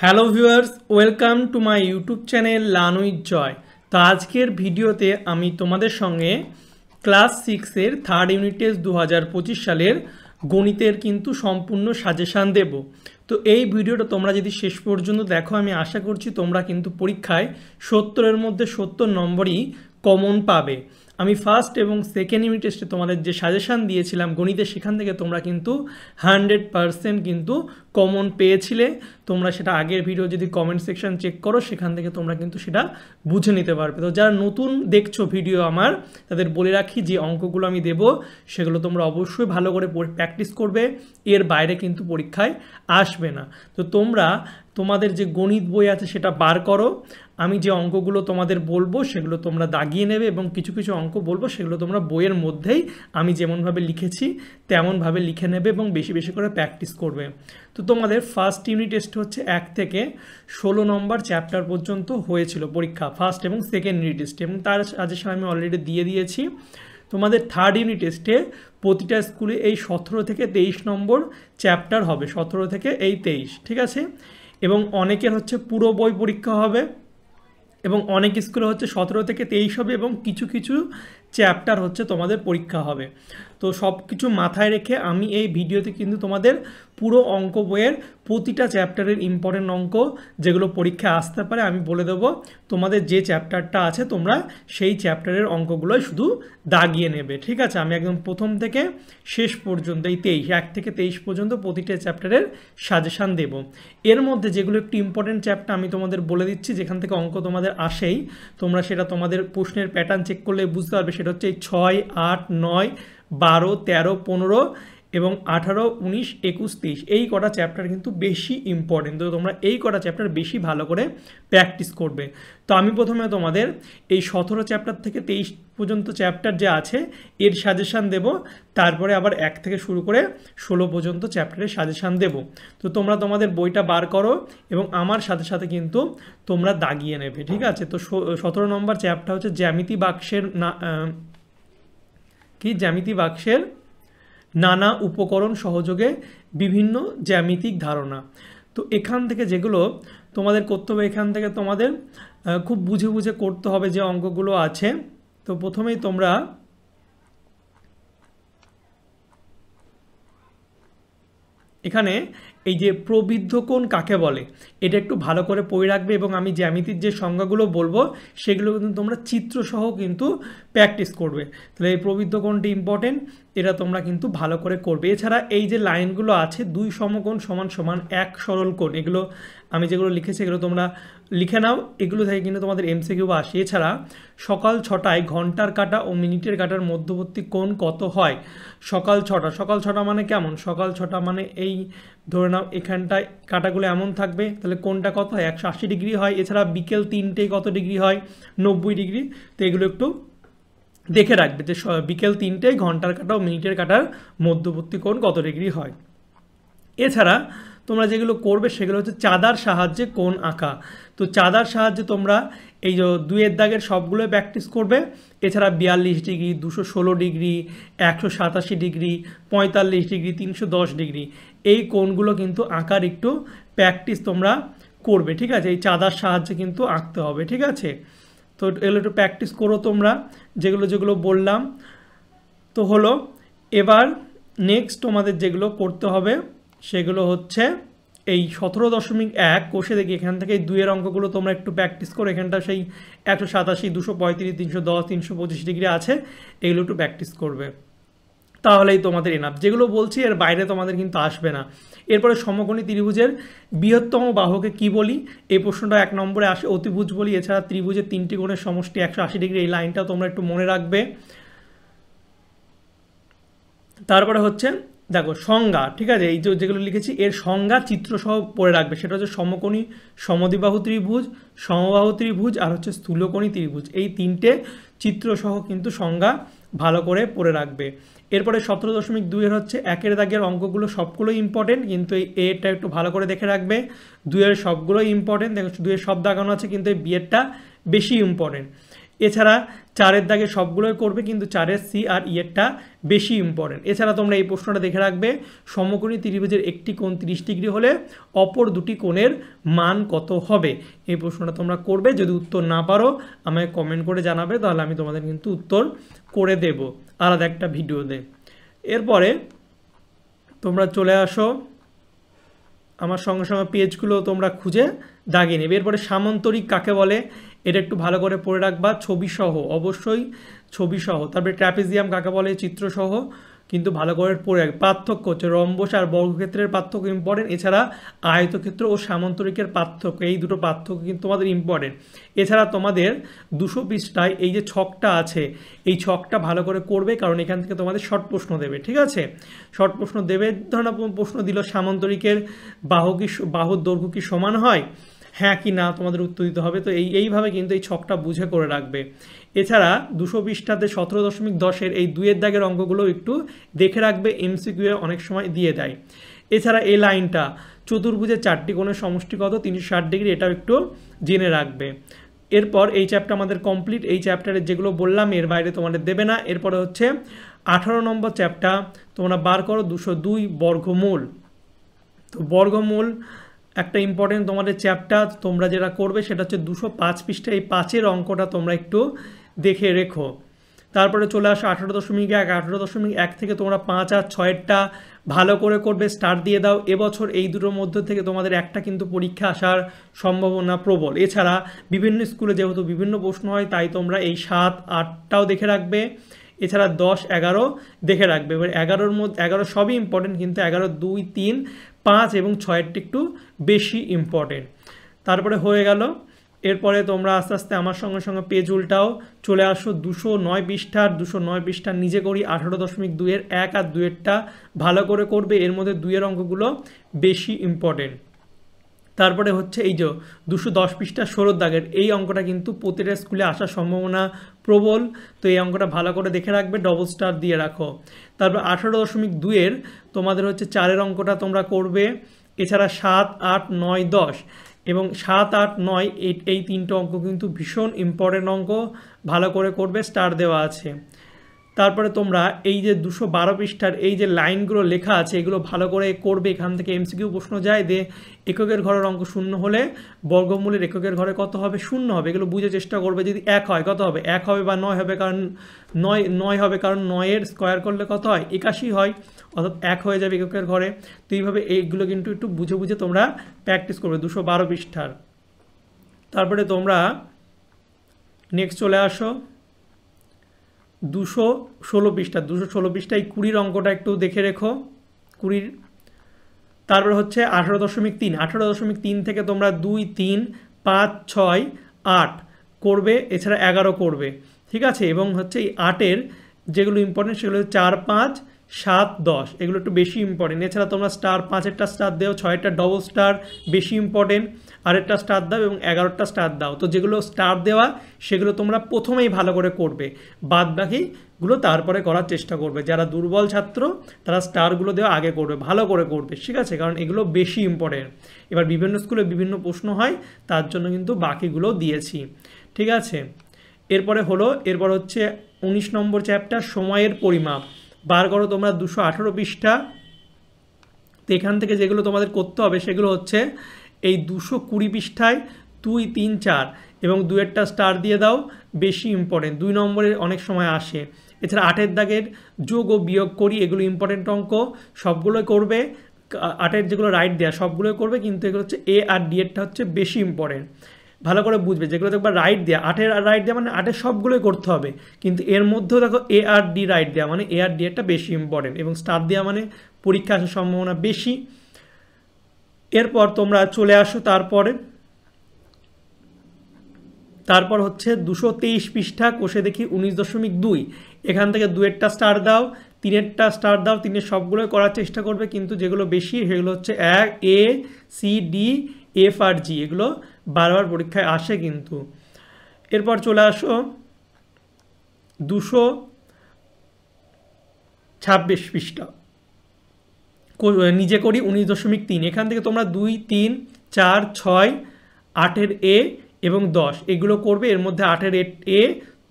Hello viewers, welcome to my YouTube channel learn with Joy. তো আজকের ভিডিওতে আমি তোমাদের সঙ্গে ক্লাস 6-এর থার্ড ইউনিট টেস্ট 2025 সালের গণিতের কিন্তু সম্পূর্ণ সাজেশান দেব। তো এই ভিডিওটা তোমরা যদি শেষ পর্যন্ত দেখো, আমি আশা করছি তোমরা কিন্তু পরীক্ষায় 70-এর মধ্যে 70 নম্বরই কমন পাবে। আমি ফার্স্ট এবং সেকেন্ড ইউনিট টেস্টে তোমাদের যে সাজেশান দিয়েছিলাম গণিতে, সেখান থেকে তোমরা কিন্তু 100% কিন্তু কমন পেয়েছিলে। তোমরা সেটা আগের ভিডিও যদি কমেন্ট সেকশন চেক করো, সেখান থেকে তোমরা কিন্তু সেটা বুঝে নিতে পারবে। তো যারা নতুন দেখছো ভিডিও আমার, তাদের বলে রাখি যে অঙ্কগুলো আমি দেব সেগুলো তোমরা অবশ্যই ভালো করে প্র্যাকটিস করবে, এর বাইরে কিন্তু পরীক্ষায় আসবে না। তো তোমরা তোমাদের যে গণিত বই আছে সেটা বার করো, আমি যে অঙ্কগুলো তোমাদের বলবো সেগুলো তোমরা দাগিয়ে নেবে, এবং কিছু কিছু অঙ্ক বলবো সেগুলো তোমরা বইয়ের মধ্যেই আমি যেমনভাবে লিখেছি তেমনভাবে লিখে নেবে এবং বেশি বেশি করে প্র্যাকটিস করবে। তো তোমাদের ফার্স্ট ইউনিট টেস্ট হচ্ছে 1 থেকে 16 নম্বর চ্যাপ্টার পর্যন্ত হয়েছিল পরীক্ষা, ফার্স্ট এবং সেকেন্ড ইউনিট টেস্টে, এবং তার সাজেশন আমি অলরেডি দিয়ে দিয়েছি। তোমাদের থার্ড ইউনিট টেস্টে প্রতিটা স্কুলে এই 17 থেকে 23 নম্বর চ্যাপ্টার হবে, 17 থেকে এই 23, ঠিক আছে। এবং অনেকের হচ্ছে পুরো বই পরীক্ষা হবে, এবং অনেক স্কুলে হচ্ছে 17 থেকে 23 হবে, এবং কিছু কিছু চ্যাপ্টার হচ্ছে তোমাদের পরীক্ষা হবে। তো সব কিছু মাথায় রেখে আমি এই ভিডিওতে কিন্তু তোমাদের পুরো অঙ্ক বইয়ের প্রতিটা চ্যাপ্টারের ইম্পর্টেন্ট অঙ্ক যেগুলো পরীক্ষায় আসতে পারে আমি বলে দেবো। তোমাদের যে চ্যাপ্টারটা আছে তোমরা সেই চ্যাপ্টারের অঙ্কগুলোই শুধু দাগিয়ে নেবে, ঠিক আছে। আমি একদম প্রথম থেকে শেষ পর্যন্ত এই 1 থেকে 23 পর্যন্ত প্রতিটা চ্যাপ্টারের সাজেশান দেব। এর মধ্যে যেগুলো একটু ইম্পর্টেন্ট চ্যাপ্টার আমি তোমাদের বলে দিচ্ছি, যেখান থেকে অঙ্ক তোমাদের আসেই, তোমরা সেটা তোমাদের প্রশ্নের প্যাটার্ন চেক করলে বুঝতে পারবে। সেটা হচ্ছে 6, 8, 9, 12, 13, 15 এবং 18, 19, 21, 23 এই কটা চ্যাপ্টার কিন্তু বেশি ইম্পর্টেন্ট। তো তোমরা এই কটা চ্যাপ্টার বেশি ভালো করে প্র্যাকটিস করবে। তো আমি প্রথমে তোমাদের এই 17 চ্যাপ্টার থেকে 23 পর্যন্ত চ্যাপ্টার যে আছে এর সাজেশান দেব, তারপরে আবার 1 থেকে শুরু করে 16 পর্যন্ত চ্যাপ্টারের সাজেশান দেব। তো তোমরা তোমাদের বইটা বার করো এবং আমার সাথে সাথে কিন্তু তোমরা দাগিয়ে নেবে, ঠিক আছে। তো 17 নম্বর চ্যাপ্টার হচ্ছে জ্যামিতি বাক্সের জ্যামিতি বাক্সের নানা উপকরণ সহযোগে বিভিন্ন জ্যামিতিক ধারণা। তো এখান থেকে যেগুলো তোমাদের করতে হবে, এখান থেকে তোমাদের খুব বুঝে বুঝে করতে হবে যে অঙ্কগুলো আছে। তো প্রথমেই তোমরা এখানে এই যে প্রবৃদ্ধ কোণ কাকে বলে এটা একটু ভালো করে পড়ে রাখবে, এবং আমি জ্যামিতির যে সংজ্ঞাগুলো বলবো সেগুলো কিন্তু তোমরা চিত্রসহ কিন্তু প্র্যাকটিস করবে। তাহলে এই প্রবৃদ্ধ কোণটি ইম্পর্টেন্ট, এটা তোমরা কিন্তু ভালো করে করবে। এছাড়া এই যে লাইনগুলো আছে 2 সমকোণ সমান সমান 1 সরল কোণ, এগুলো আমি যেগুলো লিখেছি এগুলো তোমরা লিখে নাও, এগুলো থেকে কিন্তু তোমাদের এমসিকিউ আসে। এছাড়া সকাল 6টায় ঘন্টার কাঁটা ও মিনিটের কাঁটার মধ্যবর্তী কোণ কত হয়? সকাল 6টা মানে কেমন? সকাল 6টা মানে এই ধরে নাও এখানটায় কাঁটাগুলো এমন থাকবে, তাহলে কোণটা কত হয়? 180 ডিগ্রি হয়। এছাড়া বিকেল 3টে কত ডিগ্রি হয়? 90 ডিগ্রি। তো এগুলো একটু দেখে রাখবে যে বিকেল 3টায় ঘন্টার কাঁটা ও মিনিটের কাঁটার মধ্যবর্তী কোণ কত ডিগ্রি হয়। এছাড়া তোমরা যেগুলো করবে সেগুলো হচ্ছে চাঁদার সাহায্যে কোণ আঁকা। তো চাঁদার সাহায্যে তোমরা এই যে 2-এর দাগের সবগুলোই প্র্যাকটিস করবে। এছাড়া 42 degree, 216 degree, 187 degree, 45 degree, 310 degree এই কোণগুলো কিন্তু আঁকার একটু প্র্যাকটিস তোমরা করবে, ঠিক আছে। এই চাঁদার সাহায্যে কিন্তু আঁকতে হবে, ঠিক আছে। তো এগুলো একটু প্র্যাকটিস করো তোমরা, যেগুলো যেগুলো বললাম। তো হলো, এবার নেক্সট তোমাদের যেগুলো করতে হবে সেগুলো হচ্ছে এই 17.1 কোষে দেখি এখান থেকে এই 2-এর অঙ্কগুলো তোমরা একটু প্র্যাকটিস করো। এখানটা সেই 187, 235, 310, 325 ডিগ্রি আছে, এগুলো একটু প্র্যাকটিস করবে, তাহলেই তোমাদের এনাফ। যেগুলো বলছি এর বাইরে তোমাদের কিন্তু আসবে না। এরপরে সমকোণী ত্রিভুজের বৃহত্তম বাহুকে কি বলি? এই প্রশ্নটা 1 নম্বরে আসে, অতিভুজ বলি। এছাড়া ত্রিভুজের 3টি কোণের সমষ্টি 180 ডিগ্রি, এই লাইনটা তোমরা একটু মনে রাখবে। তারপরে হচ্ছে দেখো সংজ্ঞা, ঠিক আছে, এই যেগুলো লিখেছি এর সংজ্ঞা চিত্রসহ পড়ে রাখবে। সেটা হচ্ছে সমকোণী সমদ্বিবাহু ত্রিভুজ, সমবাহু ত্রিভুজ আর হচ্ছে স্থূলকোণী ত্রিভুজ, এই 3টে চিত্রসহ কিন্তু সংজ্ঞা ভালো করে পড়ে রাখবে। এরপরে 17.2-এর হচ্ছে 1-এর দাগের অঙ্কগুলো সবগুলোই ইম্পর্টেন্ট, কিন্তু এই এটা একটু ভালো করে দেখে রাখবে। 2-এর সবগুলোই ইম্পর্টেন্ট, দেখো 2-এর সব দাগানো আছে, কিন্তু এই বিয়েরটা বেশি ইম্পর্টেন্ট। এছাড়া চারের দাগে সবগুলোই করবে, কিন্তু চারের সি আর ই এরটা বেশি ইম্পর্টেন্ট। এছাড়া তোমরা এই প্রশ্নটা দেখে রাখবে, সমকোণী ত্রিভুজের একটি কোণ 30 ডিগ্রি হলে অপর দুটি কোণের মান কত হবে। এই প্রশ্নটা তোমরা করবে। যদি উত্তর না পারো আমাকে কমেন্ট করে জানাবে, তাহলে আমি তোমাদের কিন্তু উত্তর করে দেব আলাদা একটা ভিডিওতে। এরপরে তোমরা চলে আসো আমার সঙ্গে সঙ্গে পেজগুলো তোমরা খুঁজে দাগিয়ে নেবে। এরপরে সামান্তরিক কাকে বলে এটা একটু ভালো করে পড়ে রাখবা, ছবিসহ, অবশ্যই ছবিসহ। তারপরে ট্র্যাপিজিয়াম কাকে বলে, চিত্রসহ কিন্তু ভালো করে পড়ে রাখবে। পার্থক্য হচ্ছে রম্বস আর বর্গক্ষেত্রের পার্থক্য ইম্পর্টেন্ট, এছাড়া আয়তক্ষেত্র ও সামান্তরিকের পার্থক্য, এই দুটো পার্থক্য কিন্তু তোমাদের ইম্পর্টেন্ট। এছাড়া তোমাদের 200 পৃষ্ঠায় এই যে ছকটা আছে, এই ছকটা ভালো করে করবে, কারণ এখান থেকে তোমাদের শর্ট প্রশ্ন দেবে, ঠিক আছে? শর্ট প্রশ্ন দেবে, ধরুন প্রশ্ন দিল সামান্তরিকের বাহুর দৈর্ঘ্য কি সমান হয়, হ্যাঁ কি না তোমাদের উত্তর দিতে হবে। তো এইভাবে কিন্তু এই ছকটা বুঝে করে রাখবে। এছাড়া 200 পৃষ্ঠাতে 17.10 এই 2 এর দাগের অঙ্কগুলো একটু দেখে রাখবে, এমসিকিউ অনেক সময় দিয়ে দেয়। এছাড়া এই লাইনটা চতুর্ভুজের 4টি কোণের সমষ্টি কত, 360 ডিগ্রি, এটাও একটু জেনে রাখবে। এরপর এই চ্যাপ্টার আমাদের কমপ্লিট। এই চ্যাপ্টারে যেগুলো বললাম এর বাইরে তোমাদের দেবে না। এরপরে হচ্ছে 18 নম্বর চ্যাপ্টার, তোমরা বার করো 202 বর্গমূল। তো বর্গমূল একটা ইম্পর্টেন্ট তোমাদের চ্যাপ্টার, তোমরা যেটা করবে সেটা হচ্ছে 205 পৃষ্ঠা, এই 5-এর অঙ্কটা তোমরা একটু দেখে রেখো। তারপরে চলে আসো 18.1। 18.1 থেকে তোমরা 5 আর 6-এরটা ভালো করে করবে, স্টার দিয়ে দাও। এবছর এই দুটোর মধ্যে থেকে তোমাদের একটা কিন্তু পরীক্ষা আসার সম্ভাবনা প্রবল। এছাড়া বিভিন্ন স্কুলে যেহেতু বিভিন্ন প্রশ্ন হয়, তাই তোমরা এই 7, 8টাও দেখে রাখবে। এছাড়া 10, 11 দেখে রাখবে। এবার 11-র মধ্যে 11 সবই ইম্পর্টেন্ট, কিন্তু 11, 2, 3, 5 এবং 6-এরটা একটু বেশি ইম্পর্টেন্ট। তারপরে হয়ে গেল। এরপরে তোমরা আস্তে আস্তে আমার সঙ্গে সঙ্গে পেজ উল্টাও, চলে আসো 209 পৃষ্ঠার। 209 পৃষ্ঠার নিজে করি 18.2-এর 1 আর 2-এরটা ভালো করে করবে, এর মধ্যে 2-এর অঙ্কগুলো বেশি ইম্পর্টেন্ট। তারপরে হচ্ছে এই যে 210 পৃষ্ঠা 16 দাগের এই অঙ্কটা কিন্তু প্রতিটা স্কুলে আসার সম্ভাবনা প্রবল, তো এই অঙ্কটা ভালো করে দেখে রাখবে, ডবল স্টার দিয়ে রাখো। তারপর 18.2-এর তোমাদের হচ্ছে 4-এর অঙ্কটা তোমরা করবে। এছাড়া 7, 8, 9, 10 এবং 7, 8, 9 এই 3টে অঙ্ক কিন্তু ভীষণ ইম্পর্টেন্ট অঙ্ক, ভালো করে করবে, স্টার দেওয়া আছে। তারপরে তোমরা এই যে 212 পৃষ্ঠার এই যে লাইনগুলো লেখা আছে এগুলো ভালো করে করবে, এখান থেকে এমসিকিউ প্রশ্ন যায় যে এককের ঘরের অঙ্ক 0 হলে বর্গমূলের এককের ঘরে কত হবে, 0 হবে। এগুলো বুঝে চেষ্টা করবে। যদি 1 হয় কত হবে, 1 হবে বা 9 হবে, কারণ 9 হবে, কারণ 9-এর স্কোয়ার করলে কত হয়, 81 হয়, অর্থাৎ 1 হয়ে যাবে এককের ঘরে। তো এইভাবে এইগুলো কিন্তু একটু বুঝে বুঝে তোমরা প্র্যাকটিস করবে 212 পৃষ্ঠার। তারপরে তোমরা নেক্সট চলে আসো 216 পৃষ্ঠা। 216 পৃষ্ঠায় 20-র অঙ্কটা একটু দেখে রেখো, 20। তারপর হচ্ছে 18.3। 18.3 থেকে তোমরা 2, 3, 5, 6, 8 করবে, এছাড়া 11 করবে, ঠিক আছে? এবং হচ্ছে এই 8-এর যেগুলো ইম্পর্টেন্ট সেগুলো 4, 5, 7, 10 এগুলো একটু বেশি ইম্পর্টেন্ট। এছাড়া তোমরা স্টার 5-এরটা স্টার দাও, 6-এরটা ডবল স্টার বেশি ইম্পর্টেন্ট, আরেকটা স্টার দাও এবং 11টা স্টার দাও। তো যেগুলো স্টার দেওয়া সেগুলো তোমরা প্রথমেই ভালো করে করবে, বাদ বাকিগুলো তারপরে করার চেষ্টা করবে। যারা দুর্বল ছাত্র তারা স্টারগুলো দেওয়া আগে করবে, ভালো করে করবে, ঠিক আছে? কারণ এগুলো বেশি ইম্পর্টেন্ট। এবার বিভিন্ন স্কুলে বিভিন্ন প্রশ্ন হয়, তার জন্য কিন্তু বাকিগুলো দিয়েছি, ঠিক আছে? এরপর হচ্ছে 19 নম্বর চ্যাপ্টার, সময়ের পরিমাপ। বার করো তোমরা 218 পৃষ্ঠা। তো এখান থেকে যেগুলো তোমাদের করতে হবে সেগুলো হচ্ছে এই 220 পৃষ্ঠায় 2, 3, 4 এবং 2-এরটা স্টার দিয়ে দাও, বেশি ইম্পর্টেন্ট, 2 নম্বরের অনেক সময় আসে। এছাড়া 8-এর দাগের যোগ ও বিয়োগ করি, এগুলো ইম্পর্টেন্ট অঙ্ক, সবগুলোই করবে। 8-এর যেগুলো রাইট দেওয়া সবগুলোই করবে, কিন্তু এগুলো হচ্ছে এ আর ডি এরটা হচ্ছে বেশি ইম্পর্টেন্ট, ভালো করে বুঝবে। যেগুলো দেখবা রাইট দেওয়া 8-এর রাইট দেওয়া মানে 8-এর সবগুলোই করতে হবে, কিন্তু এর মধ্যেও দেখো এ আর ডি রাইট দেওয়া মানে এ আর ডি এরটা বেশি ইম্পর্টেন্ট, এবং স্টার দেওয়া মানে পরীক্ষা আসার সম্ভাবনা বেশি। এরপর তোমরা চলে আসো তারপর হচ্ছে 223 পৃষ্ঠা, কোষে দেখি 19.2। এখান থেকে 2-এরটা স্টার দাও, 3-এরটা স্টার দাও, 3-এর সবগুলোই করার চেষ্টা করবে, কিন্তু যেগুলো বেশি সেগুলো হচ্ছে এ, সি, ডি, এফ আর জি, এগুলো বারবার পরীক্ষায় আসে কিন্তু। এরপর চলে আসো 226 পৃষ্ঠা, নিজে করি 19.3। এখান থেকে তোমরা 2, 3, 4, 6, 8-এর এ এবং 10 এগুলো করবে। এর মধ্যে 8-এর এ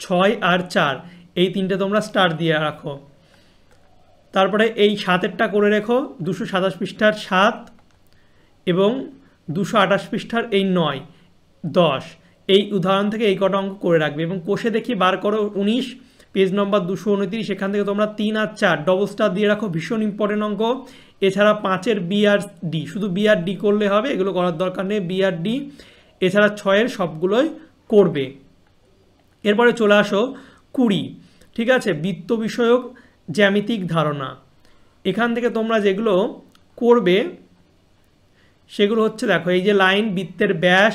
6 আর 4 এই তিনটে তোমরা স্টার দিয়ে রাখো। তারপরে এই 7-এরটা করে রেখো 227 পৃষ্ঠার 7 এবং 228 পৃষ্ঠার এই 9, 10 এই উদাহরণ থেকে এই কটা অঙ্ক করে রাখবে। এবং কোষে দেখি বার করো 19 পেজ নম্বর 229, সেখান থেকে তোমরা 3 আর 4 ডবল স্টার দিয়ে রাখো, ভীষণ ইম্পর্টেন্ট অঙ্ক। এছাড়া 5-এর বি আর ডি, শুধু বি আর ডি করলে হবে, এগুলো করার দরকার নেই, বি আর ডি। এছাড়া 6-এর সবগুলোই করবে। এরপরে চলে আসো 20, ঠিক আছে, বৃত্ত বিষয়ক জ্যামিতিক ধারণা। এখান থেকে তোমরা যেগুলো করবে সেগুলো হচ্ছে, দেখো এই যে লাইন, বৃত্তের ব্যাস,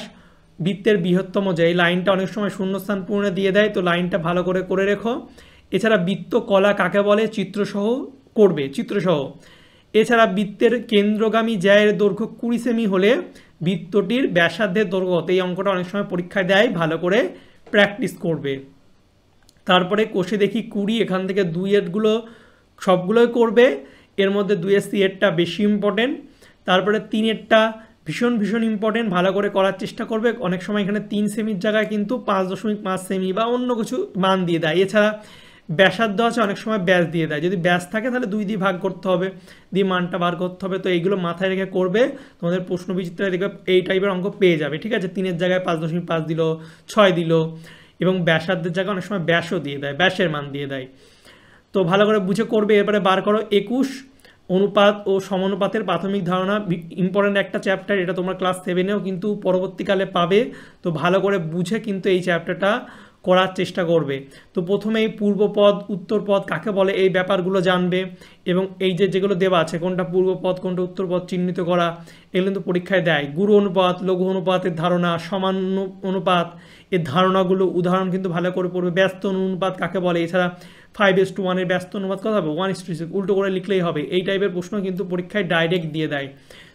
বৃত্তের বৃহত্তম, যে এই লাইনটা অনেক সময় শূন্যস্থান পূরণে দিয়ে দেয়, তো লাইনটা ভালো করে রেখো। এছাড়া বৃত্ত কলা কাকে বলে চিত্রসহ করবে, চিত্রসহ। এছাড়া বৃত্তের কেন্দ্রগামী জ্যায়ের দৈর্ঘ্য 20 সেমি হলে বৃত্তটির ব্যাসার্ধের দৈর্ঘ্য, এই অঙ্কটা অনেক সময় পরীক্ষায় দেয়, ভালো করে প্র্যাকটিস করবে। তারপরে কোষে দেখি 20, এখান থেকে 2-এরগুলো সবগুলোই করবে, এর মধ্যে 2-এর সি-এরটা বেশি ইম্পর্টেন্ট। তারপরে 3-এরটা ভীষণ ইম্পর্টেন্ট, ভালো করে করার চেষ্টা করবে। অনেক সময় এখানে 3 সেমির জায়গায় কিন্তু 5.5 সেমি বা অন্য কিছু মান দিয়ে দেয়। এছাড়া ব্যাসার্ধ আছে, অনেক সময় ব্যাস দিয়ে দেয়, যদি ব্যাস থাকে তাহলে 2 দিয়ে ভাগ করতে হবে, দিয়ে মানটা বার করতে হবে। তো এইগুলো মাথায় রেখে করবে, তোমাদের প্রশ্ন বিচিত্রায় দেখবে এই টাইপের অঙ্ক পেয়ে যাবে, ঠিক আছে। 3-এর জায়গায় 5.5 দিল, 6 দিল, এবং ব্যাসার্ধের জায়গায় অনেক সময় ব্যাসও দিয়ে দেয়, ব্যাসের মান দিয়ে দেয়। তো ভালো করে বুঝে করবে। এরপরে বার করো 21, অনুপাত ও সমানুপাতের প্রাথমিক ধারণা, ইম্পর্টেন্ট একটা চ্যাপ্টার, এটা তোমরা ক্লাস 7-এও কিন্তু পরবর্তীকালে পাবে। তো ভালো করে বুঝে কিন্তু এই চ্যাপ্টারটা করার চেষ্টা করবে। তো প্রথমেই পূর্বপদ উত্তরপদ কাকে বলে এই ব্যাপারগুলো জানবে, এবং এই যেগুলো দেওয়া আছে কোনটা পূর্বপদ কোনটা উত্তরপদ চিহ্নিত করা, এগুলো কিন্তু পরীক্ষায় দেয়। গুরু অনুপাত, লঘু অনুপাতের ধারণা, সমান অনুপাত, এর ধারণাগুলো উদাহরণ কিন্তু ভালো করে পড়বে। ব্যস্ত অনুপাত কাকে বলে, এছাড়া 5:1 এর ব্যস্ত অনুপাত কত হবে, 1:6, উল্টো করে লিখলেই হবে। এই টাইপের প্রশ্ন কিন্তু পরীক্ষায় ডাইরেক্ট দিয়ে দেয়।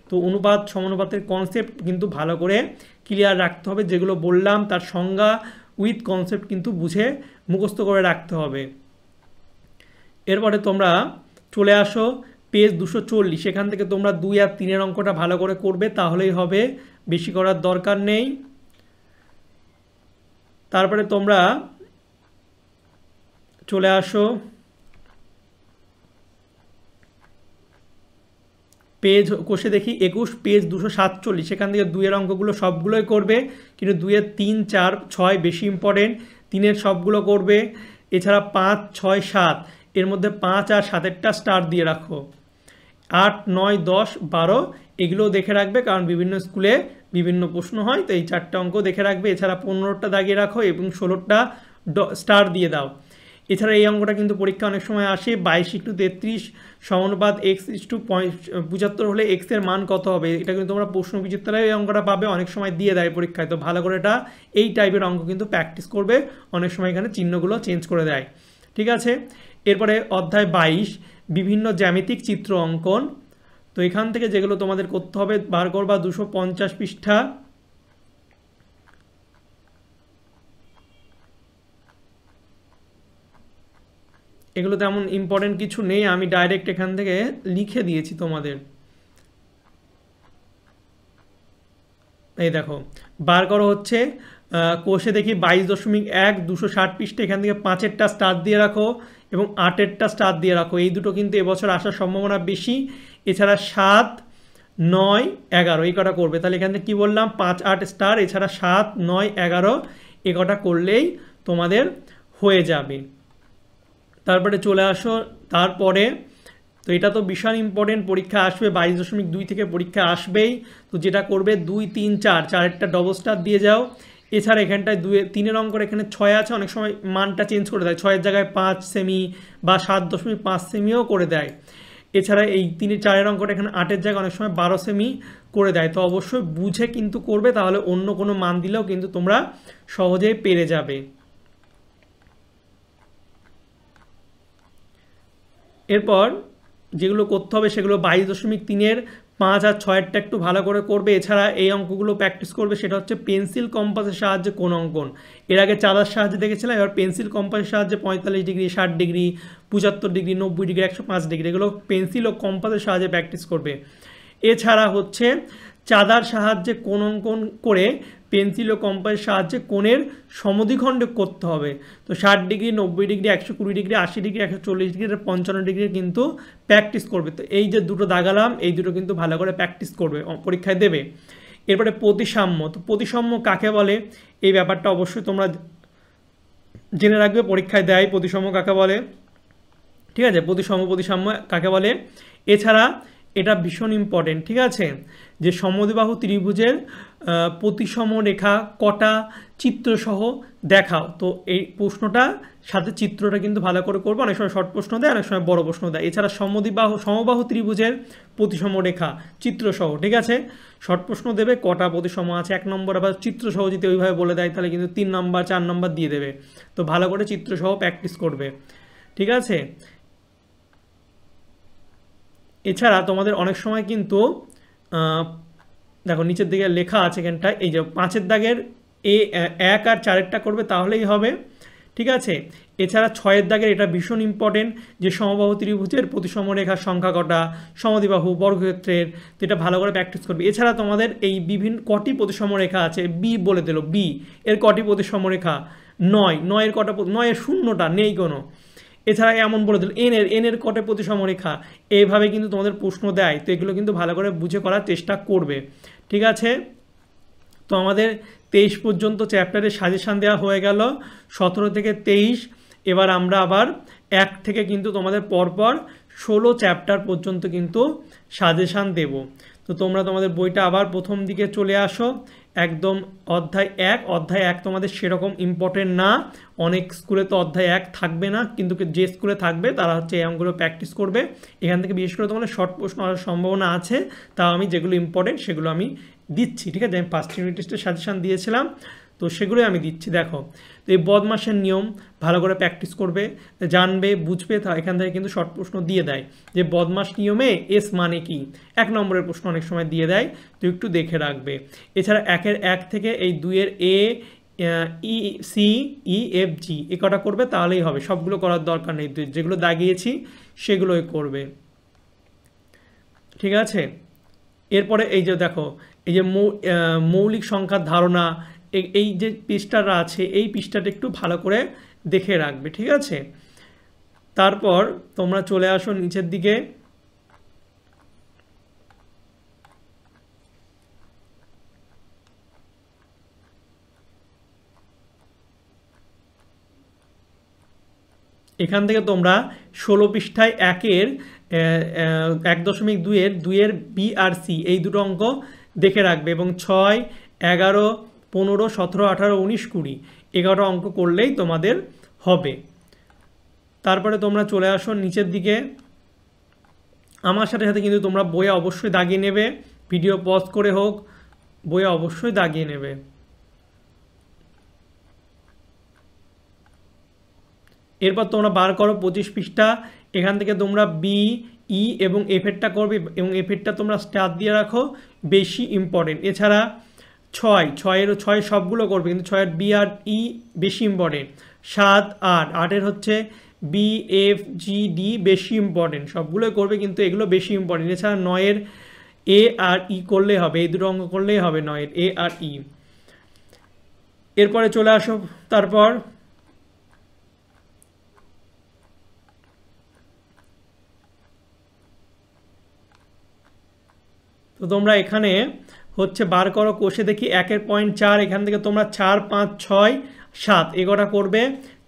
তো অনুপাত সমানুপাতের কনসেপ্ট কিন্তু ভালো করে ক্লিয়ার রাখতে হবে, যেগুলো বললাম তার সংজ্ঞা উইথ কনসেপ্ট কিন্তু বুঝে মুখস্থ করে রাখতে হবে। এরপরে তোমরা চলে আসো পেজ 240, সেখান থেকে তোমরা 2 আর 3-এর অঙ্কটা ভালো করে করবে, তাহলেই হবে, বেশি করার দরকার নেই। তারপরে তোমরা চলে আসো পেজ কোষে দেখি 21, পেজ 247, সেখান থেকে 2-এর অঙ্কগুলো সবগুলোই করবে, কিন্তু 2-এর 3, 4, 6 বেশি ইম্পর্টেন্ট, 3-এর সবগুলো করবে। এছাড়া 5, 6, 7 এর মধ্যে 5 আর 7-এরটা স্টার দিয়ে রাখো। 8, 9, 10, 12 এগুলোও দেখে রাখবে, কারণ বিভিন্ন স্কুলে বিভিন্ন প্রশ্ন হয়, তো এই 4টে অঙ্ক দেখে রাখবে। এছাড়া 15টা দাগিয়ে রাখো এবং 16টা স্টার দিয়ে দাও। এছাড়া এই অঙ্কটা কিন্তু পরীক্ষা অনেক সময় আসে, 22:33 সমানুপাত x:75 হলে x এর মান কত হবে, এটা কিন্তু তোমরা প্রশ্ন বিচিত্রায় এই অঙ্কটা পাবে, অনেক সময় দিয়ে দেয় পরীক্ষায়। তো ভালো করে এটা এই টাইপের অঙ্ক কিন্তু প্র্যাকটিস করবে, অনেক সময় এখানে চিহ্নগুলো চেঞ্জ করে দেয়, ঠিক আছে। এরপরে অধ্যায় 22, বিভিন্ন জ্যামিতিক চিত্র অঙ্কন। তো এখান থেকে যেগুলো তোমাদের করতে হবে, বার করবা 250 পৃষ্ঠা, এগুলো তেমন ইম্পর্টেন্ট কিছু নেই, আমি ডাইরেক্ট এখান থেকে লিখে দিয়েছি তোমাদের। এই দেখো বার করো হচ্ছে কোষে দেখি 22.1, 260 পৃষ্ঠা, এখান থেকে 5-এরটা স্টার দিয়ে রাখো এবং 8-এরটা স্টার দিয়ে রাখো, এই দুটো কিন্তু এবছর আসার সম্ভাবনা বেশি। এছাড়া 7, 9, 11 এই কটা করবে, তাহলে এখান থেকে কী বললাম, 5, 8 স্টার, এছাড়া 7, 9, 11 এ কটা করলেই তোমাদের হয়ে যাবে। তারপরে চলে আসো তারপরে, তো এটা তো বিশাল ইম্পর্টেন্ট, পরীক্ষা আসবে 22.2 থেকে পরীক্ষা আসবেই। তো যেটা করবে 2, 3, 4, 4-এরটা ডবল স্টার দিয়ে যাও। এছাড়া এখানটায় 3-এর অঙ্কের এখানে 6 আছে, অনেক সময় মানটা চেঞ্জ করে দেয়, 6-এর জায়গায় 5 সেমি বা 7.5 সেমিও করে দেয়। এছাড়া এই 3, 4-এর অঙ্কটা এখানে 8-এর জায়গায় অনেক সময় 12 সেমি করে দেয়। তো অবশ্যই বুঝে কিন্তু করবে, তাহলে অন্য কোনো মান দিলেও কিন্তু তোমরা সহজেই পেরে যাবে। এরপর যেগুলো করতে হবে সেগুলো 22.3-এর 5 আর 6-এরটা একটু ভালো করে করবে। এছাড়া এই অঙ্কগুলো প্র্যাকটিস করবে, সেটা হচ্ছে পেন্সিল কম্পাসের সাহায্যে কোণ অঙ্কন। এর আগে চাঁদার সাহায্যে দেখেছিলাম, এবার পেন্সিল কম্পাসের সাহায্যে 45 degree, 60 degree, 75 degree, 90 degree, 105 degree, এগুলো পেন্সিল ও কম্পাসের সাহায্যে প্র্যাকটিস করবে। এছাড়া হচ্ছে চাঁদার সাহায্যে কোণ অঙ্কন করে পেন্সিল ও কম্পাসের সাহায্যে কোণের সমদ্বিখণ্ড করতে হবে। তো 60 degree, 90 degree, 120 degree, 80 degree, 140 degree, 55 degree কিন্তু প্র্যাকটিস করবে। তো এই যে দুটো দাগালাম, এই দুটো কিন্তু ভালো করে প্র্যাকটিস করবে, পরীক্ষায় দেবে। এরপরে প্রতিসাম্য। তো প্রতিসাম্য কাকে বলে এই ব্যাপারটা অবশ্যই তোমরা জেনে রাখবে, পরীক্ষায় দেয় প্রতিসাম্য কাকে বলে। ঠিক আছে, প্রতিসাম্য কাকে বলে। এছাড়া এটা ভীষণ ইম্পর্টেন্ট, ঠিক আছে, যে সমদ্বিবাহু ত্রিভুজের প্রতিসম রেখা কটা চিত্রসহ দেখাও। তো এই প্রশ্নটা সাথে চিত্রটা কিন্তু ভালো করে করবো। অনেক সময় শর্ট প্রশ্ন দেয়, অনেক সময় বড় প্রশ্ন দেয়। এছাড়া সমবাহু ত্রিভুজের প্রতিসম রেখা চিত্রসহ, ঠিক আছে, শর্ট প্রশ্ন দেবে কটা প্রতিসম আছে 1 নম্বর। আবার চিত্রসহ যদি ওইভাবে বলে দেয় তাহলে কিন্তু 3 নম্বর 4 নম্বর দিয়ে দেবে। তো ভালো করে চিত্রসহ প্র্যাকটিস করবে, ঠিক আছে। এছাড়া তোমাদের অনেক সময় কিন্তু দেখো নিচের দিকে লেখা আছে এখানটায়, এই যে 5-এর দাগের 1 আর 4-এরটা করবে তাহলেই হবে, ঠিক আছে। এছাড়া 6-এর দাগের এটা ভীষণ ইম্পর্টেন্ট, যে সমবাহু ত্রিভুজের প্রতিসম রেখার সংখ্যা কটা, সমদ্বিবাহু বর্গক্ষেত্রের। তো এটা ভালো করে প্র্যাকটিস করবে। এছাড়া তোমাদের এই বিভিন্ন কটি প্রতিসম রেখা আছে, বি বলে দিল, বি এর কটি প্রতিসম রেখা, 9-এর কটা, 9-এর শূন্যটা নেই কোনো। এছাড়া এমন বলে দিল এনের কটে প্রতিসম রেখা। এইভাবে কিন্তু তোমাদের প্রশ্ন দেয়। তো এগুলো কিন্তু ভালো করে বুঝে করার চেষ্টা করবে, ঠিক আছে। তো আমাদের 23 পর্যন্ত চ্যাপ্টারের সাজেশান দেওয়া হয়ে গেল, 17 থেকে 23। এবার আমরা আবার 1 থেকে কিন্তু তোমাদের পরপর 16 চ্যাপ্টার পর্যন্ত কিন্তু সাজেশান দেব। তো তোমরা তোমাদের বইটা আবার প্রথম দিকে চলে আসো, একদম অধ্যায় 1 তোমাদের সেরকম ইম্পর্টেন্ট না। অনেক স্কুলে তো অধ্যায় 1 থাকবে না, কিন্তু যে স্কুলে থাকবে তারা হচ্ছে এই অঙ্কগুলো প্র্যাকটিস করবে। এখান থেকে বিশেষ করে তোমাদের শর্ট প্রশ্ন আসার সম্ভাবনা আছে, তাও আমি যেগুলো ইম্পর্টেন্ট সেগুলো আমি দিচ্ছি, ঠিক আছে। আমি ফার্স্ট ইউনিট টেস্টের সাজেশান দিয়েছিলাম, তো সেগুলোই আমি দিচ্ছি। দেখো, তো এই বদমাসের নিয়ম ভালো করে প্র্যাকটিস করবে, জানবে, বুঝবে। তা এখান থেকে কিন্তু শর্ট প্রশ্ন দিয়ে দেয়, যে বদমাস নিয়মে এস মানে কি, 1 নম্বরের প্রশ্ন অনেক সময় দিয়ে দেয়, তো একটু দেখে রাখবে। এছাড়া 1-এর 1 থেকে এই 2-এর এ, ই, সি, ই, এফ, জি এ কটা করবে তাহলেই হবে, সবগুলো করার দরকার নেই, যেগুলো দাগিয়েছি সেগুলোই করবে, ঠিক আছে। এরপরে এই যে দেখো, এই যে মৌলিক সংখ্যার ধারণা, এই যে পৃষ্ঠাটা আছে এই পৃষ্ঠাটা একটু ভালো করে দেখে রাখবে, ঠিক আছে। তারপর তোমরা চলে আসো নিচের দিকে। এখান থেকে তোমরা 16 পৃষ্ঠায় 1-এর 1.2-এর 2-এর বি আর সি এই দুটো অঙ্ক দেখে রাখবে, এবং 6, 11, 15, 17, 18, 19, 20 11 অঙ্ক করলেই তোমাদের হবে। তারপরে তোমরা চলে আসো নিচের দিকে। আমার সাথে সাথে কিন্তু তোমরা বইয়ে অবশ্যই দাগিয়ে নেবে, ভিডিও পজ করে হোক, বইয়ে অবশ্যই দাগিয়ে নেবে। এরপর তোমরা বার করো 25 পৃষ্ঠা। এখান থেকে তোমরা বি, ই এবং এফেরটা করবে, এবং এফেরটা তোমরা স্টার দিয়ে রাখো, বেশি ইম্পর্টেন্ট। এছাড়া 6 সবগুলো করবে, কিন্তু 6-এর বি আর ই বেশি ইম্পর্টেন্ট। 7, 8, 8-এর হচ্ছে বি, এফ, জি, ডি বেশি ইম্পর্টেন্ট, সবগুলোই করবে কিন্তু এগুলো বেশি ইম্পর্টেন্ট। এছাড়া 9-এর এ আর ই করলেই হবে, এই দুটো অঙ্ক করলেই হবে 9-এর এ আর ই। এরপরে চলে আসো, তারপর তো তোমরা এখানে হচ্ছে বার করো, কোষে দেখি 1.4, এখান থেকে তোমরা 4, 5, 6, 7 এগোটা করবে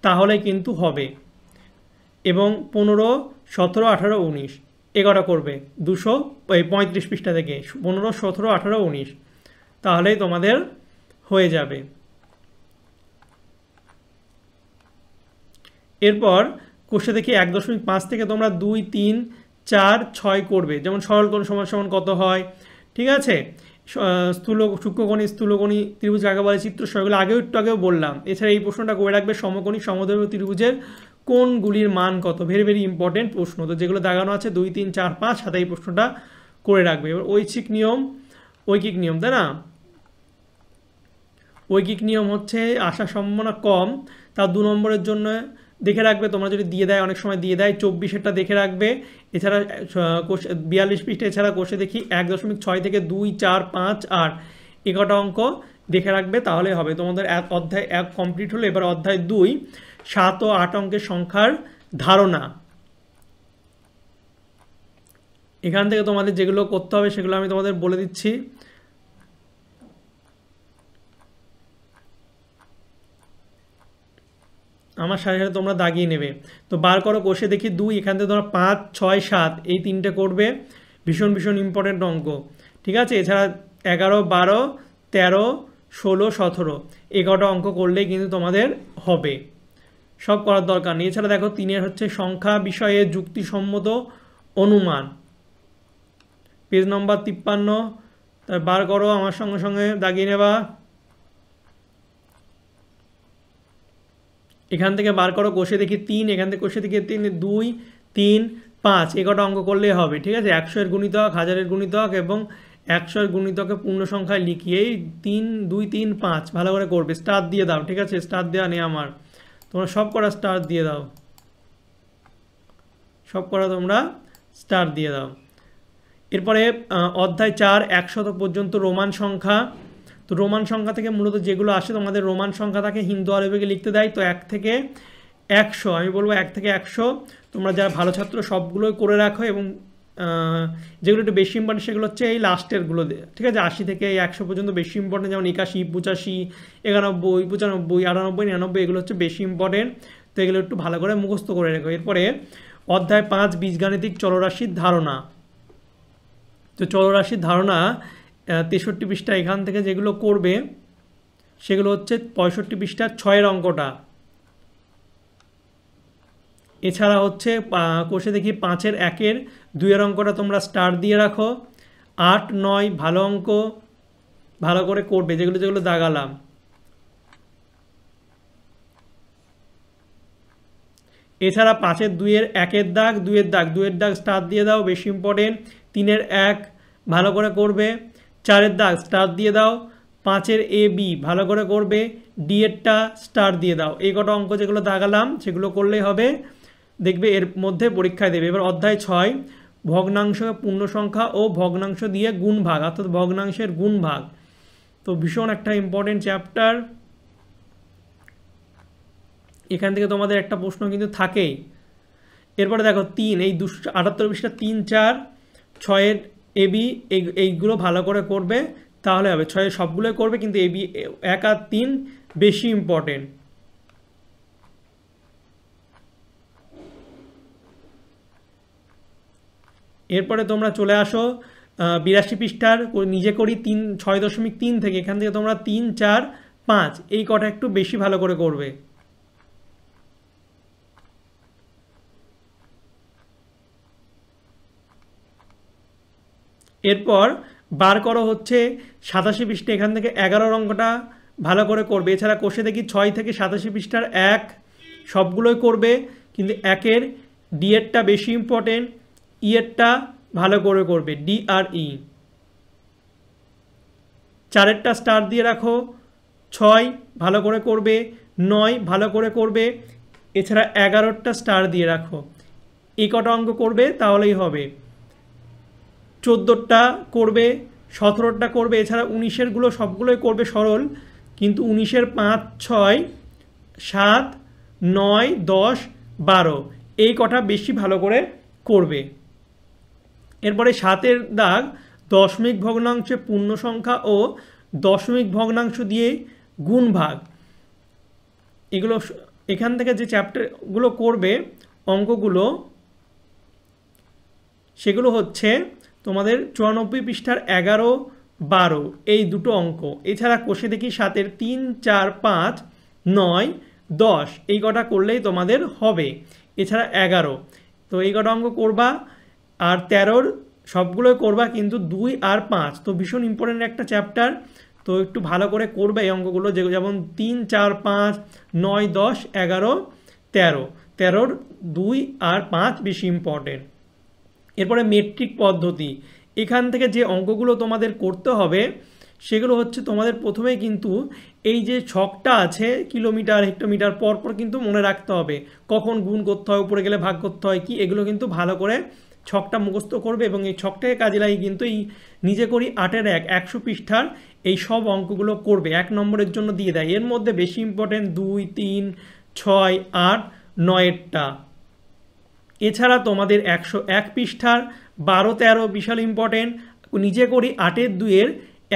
তাহলে কিন্তু হবে, এবং 15, 17, 18, 19 এগোটা করবে 235 পৃষ্ঠা থেকে 15, 17, 18, 19 তাহলেই তোমাদের হয়ে যাবে। এরপর কোষে দেখি 1.5 থেকে তোমরা 2, 3, 4, 6 করবে, যেমন সরলকোণ সমান কত হয়, ঠিক আছে। সূক্ষ্মকোণী, স্থূলকোণী ত্রিভুজ কাকে বলে, চিত্রসহ, এগুলো আগেও বললাম। এছাড়া এই প্রশ্নটা করে রাখবে, সমকোণী সমদ্বিবাহু ত্রিভুজের কোণগুলির মান কত, ভেরি ভেরি ইম্পর্টেন্ট প্রশ্ন। তো যেগুলো দাগানো আছে 2, 3, 4, 5 সাথে এই প্রশ্নটা করে রাখবে। এবার ঐচ্ছিক নিয়ম, তাই না, ঐকিক নিয়ম হচ্ছে আসার সম্ভাবনা কম, তা 2 নম্বরের জন্য দেখে রাখবে, তোমরা যদি দিয়ে দেয়, অনেক সময় দিয়ে দেয় 24-এরটা দেখে রাখবে। এছাড়া 42 পৃষ্ঠা, এছাড়া কোষে দেখি 1.6 থেকে 2, 4, 5, 8 এই কটা অঙ্ক দেখে রাখবে, তাহলে হবে। তোমাদের অধ্যায় 1 কমপ্লিট হলো। এবার অধ্যায় 2 7 ও 8 অঙ্কের সংখ্যার ধারণা। এখান থেকে তোমাদের যেগুলো করতে হবে সেগুলো আমি তোমাদের বলে দিচ্ছি। আমার সাথে সাথে তোমরা দাগিয়ে নেবে। তো বার করো কোষে দেখি 2, এখান থেকে তোমরা 5, 6, 7 এই 3টে করবে, ভীষণ ভীষণ ইম্পর্টেন্ট অঙ্ক, ঠিক আছে। এছাড়া 11, 12, 13, 16, 17 এই কটা অঙ্ক করলেই কিন্তু তোমাদের হবে, সব করার দরকার নেই। এছাড়া দেখো 3 হচ্ছে সংখ্যা বিষয়ে যুক্তিসম্মত অনুমান, পেজ নম্বর 53, তার বার করো, আমার সঙ্গে সঙ্গে দাগিয়ে নেবা। এখান থেকে বার করো কোষে দেখি 3, এখান থেকে কোষে দেখি 3, 2, 3, 5 এই কটা অঙ্ক করলেই হবে, ঠিক আছে। 100-এর গুণিতক, 1000-এর গুণিতক এবং 100-এর গুণিতকে পূর্ণ সংখ্যায় লিখিয়েই 3, 2, 3, 5 ভালো করে করবে। স্টার দিয়ে দাও, ঠিক আছে, স্টার দেওয়া নেই আমার, তোমরা সব করা স্টার দিয়ে দাও, সব করা তোমরা স্টার দিয়ে দাও। এরপরে অধ্যায় 4 100 পর্যন্ত রোমান সংখ্যা। তো রোমান সংখ্যা থেকে মূলত যেগুলো আসে তোমাদের রোমান সংখ্যা থাকে হিন্দু আরবিকে লিখতে দেয়। তো 1 থেকে 100, আমি বলবো 1 থেকে 100 তোমরা যারা ভালো ছাত্র সবগুলোই করে রাখো, এবং যেগুলো একটু বেশি ইম্পর্টেন্ট সেগুলো হচ্ছে এই লাস্টেরগুলো, ঠিক আছে। 80 থেকে 100 পর্যন্ত বেশি ইম্পর্টেন্ট, যেমন 81, 85, 91, 95, 98, 99 এগুলো হচ্ছে বেশি ইম্পর্টেন্ট। তো এগুলো একটু ভালো করে মুখস্থ করে রাখো। এরপরে অধ্যায় 5 বীজগাণিতিক চলরাশির ধারণা। তো চলরাশির ধারণা 63 পৃষ্ঠা, এখান থেকে যেগুলো করবে সেগুলো হচ্ছে 65 পৃষ্ঠার 6-এর অঙ্কটা। এছাড়া হচ্ছে কোষে দেখি 5-এর 1-এর 2-এর অঙ্কটা তোমরা স্টার দিয়ে রাখো। 8, 9 ভালো অঙ্ক, ভালো করে করবে, যেগুলো যেগুলো দাগালাম। এছাড়া 5-এর 2-এর 1-এর দাগ, 2-এর দাগ, 2-এর দাগ স্টার দিয়ে দাও, বেশি ইম্পর্টেন্ট। 3-এর 1 ভালো করে করবে, 4-এর দাগ স্টার দিয়ে দাও। 5-এর AB ভালো করে করবে, D-এরটা স্টার দিয়ে দাও। এই কটা অঙ্ক যেগুলো দাগালাম সেগুলো করলেই হবে, দেখবে এর মধ্যে পরীক্ষায় দেবে। এবার অধ্যায় 6 ভগ্নাংশ, পূর্ণ সংখ্যা ও ভগ্নাংশ দিয়ে গুণ ভাগ, অর্থাৎ ভগ্নাংশের গুণ ভাগ। তো ভীষণ একটা ইম্পর্টেন্ট চ্যাপ্টার, এখান থেকে তোমাদের একটা প্রশ্ন কিন্তু থাকেই। এরপরে দেখো 3, এই 278 পৃষ্ঠা 3, 4, 6-এর AB এইগুলো ভালো করে করবে, তাহলে হবে। 6-এর সবগুলোই করবে, কিন্তু AB 1 আর 3 বেশি ইম্পর্টেন্ট। এরপরে তোমরা চলে আসো 82 পৃষ্ঠার নিজে করি 6.3 থেকে, এখান থেকে তোমরা 3, 4, 5 এই কটা একটু বেশি ভালো করে করবে। এরপর বার করো হচ্ছে 87 পৃষ্ঠা, এখান থেকে 11 অঙ্কটা ভালো করে করবে। এছাড়া কোষে দেখি 6 থেকে 87 পৃষ্ঠার 1 সবগুলোই করবে, কিন্তু 1-এর D-এরটা বেশি ইম্পর্টেন্ট, E-এরটা ভালো করে করবে, D আর E। 4-এরটা স্টার দিয়ে রাখো, 6 ভালো করে করবে, 9 ভালো করে করবে। এছাড়া 11টা স্টার দিয়ে রাখো, এই কটা অঙ্ক করবে তাহলেই হবে। 14টা করবে, 17টা করবে। এছাড়া 19-এরগুলো সবগুলোই করবে সরল, কিন্তু 19-এর 5, 6, 7, 9, 10, 12 এই কটা বেশি ভালো করে করবে। এরপরে 7-এর দাগ দশমিক ভগ্নাংশে পূর্ণ সংখ্যা ও দশমিক ভগ্নাংশ দিয়ে গুণ ভাগ, এগুলো এখান থেকে যে চ্যাপ্টারগুলো করবে অঙ্কগুলো সেগুলো হচ্ছে তোমাদের 94 পৃষ্ঠার 11, 12 এই দুটো অঙ্ক। এছাড়া কোষে দেখি 7-এর 3, 4, 5, 9, 10 এই কটা করলেই তোমাদের হবে। এছাড়া 11, তো এই কটা অঙ্ক করবা। আর 13-র সবগুলোই করবা, কিন্তু 2 আর 5 তো ভীষণ ইম্পর্টেন্ট একটা চ্যাপ্টার, তো একটু ভালো করে করবে এই অঙ্কগুলো, যেমন 3, 4, 5, 9, 10, 11, 13। 13-র 2 আর 5 বেশি ইম্পর্টেন্ট। এরপরে মেট্রিক পদ্ধতি, এখান থেকে যে অঙ্কগুলো তোমাদের করতে হবে সেগুলো হচ্ছে তোমাদের প্রথমে কিন্তু এই যে ছকটা আছে কিলোমিটার হেক্টোমিটার পরপর কিন্তু মনে রাখতে হবে, কখন গুণ করতে হয়, উপরে গেলে ভাগ করতে হয় কি, এগুলো কিন্তু ভালো করে ছকটা মুখস্থ করবে এবং এই ছকটাকে কাজে লাগিয়ে কিন্তু এই নিজে করি 8-এর 100 পৃষ্ঠার এই সব অঙ্কগুলো করবে। 1 নম্বরের জন্য দিয়ে দেয়, এর মধ্যে বেশি ইম্পর্টেন্ট 2, 3, 6, 8, 9-এরটা। এছাড়া তোমাদের 101 পৃষ্ঠার 12-13 বিশাল ইম্পর্টেন্ট, নিজে করি 8-এর 2-এর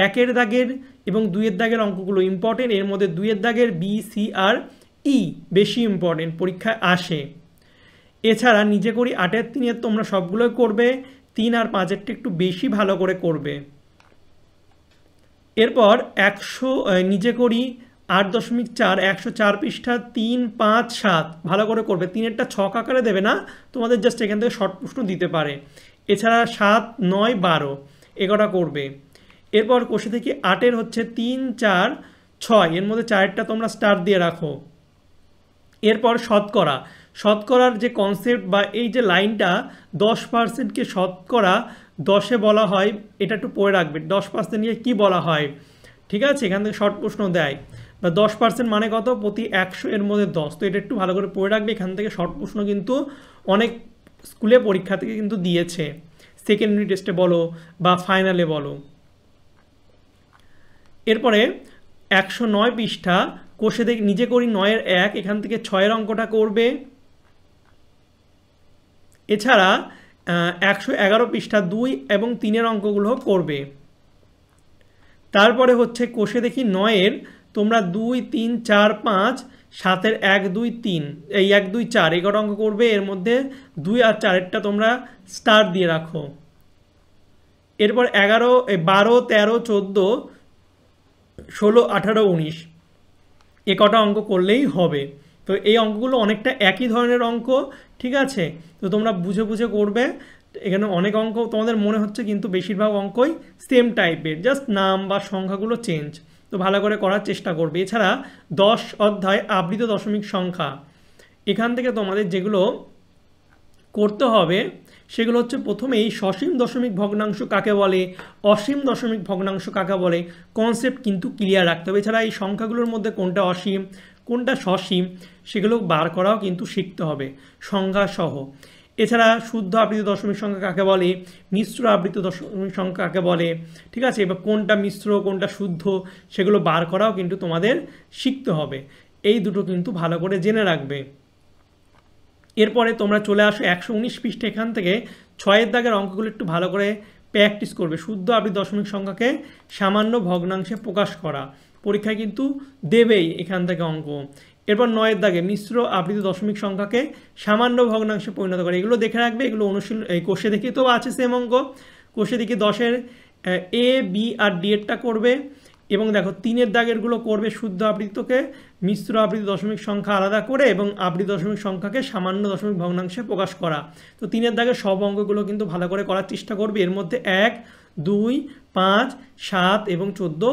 1-এর দাগের এবং 2-এর দাগের অঙ্কগুলো ইম্পর্টেন্ট। এর মধ্যে 2-এর দাগের বি, সি আর ই বেশি ইম্পর্টেন্ট, পরীক্ষায় আসে। এছাড়া নিজে করি 8-এর 3-এর তোমরা সবগুলোই করবে, 3 আর 5-এরটা একটু বেশি ভালো করে করবে। এরপর 100 নিজে করি 8.4 104 পৃষ্ঠা 3, 5, 7 ভালো করে করবে। 3-এরটা ছক আকারে দেবে না, তোমাদের জাস্ট এখান থেকে শর্ট প্রশ্ন দিতে পারে। এছাড়া 7, 9, 12 এগারোটা করবে। এরপর কোষে থেকে 8-এর হচ্ছে 3, 4, 6 এর মধ্যে 4-টা তোমরা স্টার দিয়ে রাখো। এরপর শতকরার যে কনসেপ্ট বা এই যে লাইনটা 10%কে শতকরা 10-এ বলা হয়, এটা একটু পড়ে রাখবে। 10% নিয়ে কি বলা হয়, ঠিক আছে, এখান থেকে শর্ট প্রশ্ন দেয়। বা 10% মানে কত, প্রতি 100 এর মধ্যে 10, তো এটা একটু ভালো করে পড়ে রাখবে। এখান থেকে শর্ট প্রশ্ন কিন্তু অনেক স্কুলে পরীক্ষা থেকে কিন্তু দিয়েছে, সেকেন্ড ইউনিট টেস্টে বলো বা ফাইনালে বলো। এরপরে 109 পৃষ্ঠা কোষে দেখে নিজে করি 9-এর 1, এখান থেকে 6-এর অঙ্কটা করবে। এছাড়া 111 পৃষ্ঠা 2 এবং 3-এর অঙ্কগুলো করবে। তারপরে হচ্ছে কোষে দেখি 9-এর তোমরা 2, 3, 4, 5, 7-এর 1, 2, 3 এই 1, 2, 4 এগারো অঙ্ক করবে। এর মধ্যে 2 আর 4-এরটা তোমরা স্টার দিয়ে রাখো। এরপর 12, 13, 14, 16, 18, 19 এ কটা অঙ্ক করলেই হবে। তো এই অঙ্কগুলো অনেকটা একই ধরনের অঙ্ক, ঠিক আছে, তো তোমরা বুঝে বুঝে করবে। এখানে অনেক অঙ্ক তোমাদের মনে হচ্ছে কিন্তু বেশিরভাগ অঙ্কই সেম টাইপের, জাস্ট নাম বা সংখ্যাগুলো চেঞ্জ, তো ভালো করে করার চেষ্টা করবে। এছাড়া 10 অধ্যায় আবৃত দশমিক সংখ্যা, এখান থেকে তোমাদের যেগুলো করতে হবে সেগুলো হচ্ছে প্রথমেই সসীম দশমিক ভগ্নাংশ কাকে বলে, অসীম দশমিক ভগ্নাংশ কাকে বলে, কনসেপ্ট কিন্তু ক্লিয়ার রাখতে হবে। এছাড়া এই সংখ্যাগুলোর মধ্যে কোনটা অসীম কোনটা সসীম সেগুলো বার করাও কিন্তু শিখতে হবে সংখ্যা সহ। এছাড়া শুদ্ধ আবৃত দশমিক সংখ্যা কাকে বলে, মিশ্র আবৃত দশমিক সংখ্যা কাকে বলে, ঠিক আছে, এবার কোনটা মিশ্র কোনটা শুদ্ধ সেগুলো বার করাও কিন্তু তোমাদের শিখতে হবে। এই দুটো কিন্তু ভালো করে জেনে রাখবে। এরপরে তোমরা চলে আসো 119 পৃষ্ঠা, এখান থেকে 6-এর দাগের অঙ্কগুলো একটু ভালো করে প্র্যাকটিস করবে। শুদ্ধ আবৃত দশমিক সংখ্যাকে সামান্য ভগ্নাংশে প্রকাশ করা, পরীক্ষায় কিন্তু দেবেই এখান থেকে অঙ্ক। এরপর 9-এর দাগে মিশ্র আবৃত দশমিক সংখ্যাকে সামান্য ভগ্নাংশে পরিণত করে, এগুলো দেখে রাখবে। এগুলো অনুশীলন এই কোষে দেখি তো আছে সেম অঙ্ক। কোষে দেখি 10-এর এ, বি আর ডি এরটা করবে এবং দেখো 3-এর দাগেরগুলো করবে শুদ্ধ আবৃতকে মিশ্র আবৃত দশমিক সংখ্যা আলাদা করে এবং আবৃত দশমিক সংখ্যাকে সামান্য দশমিক ভগ্নাংশে প্রকাশ করা। তো 3-এর দাগের সব অঙ্কগুলো কিন্তু ভালো করে করার চেষ্টা করবে। এর মধ্যে 1, 2, 5, 7 এবং 14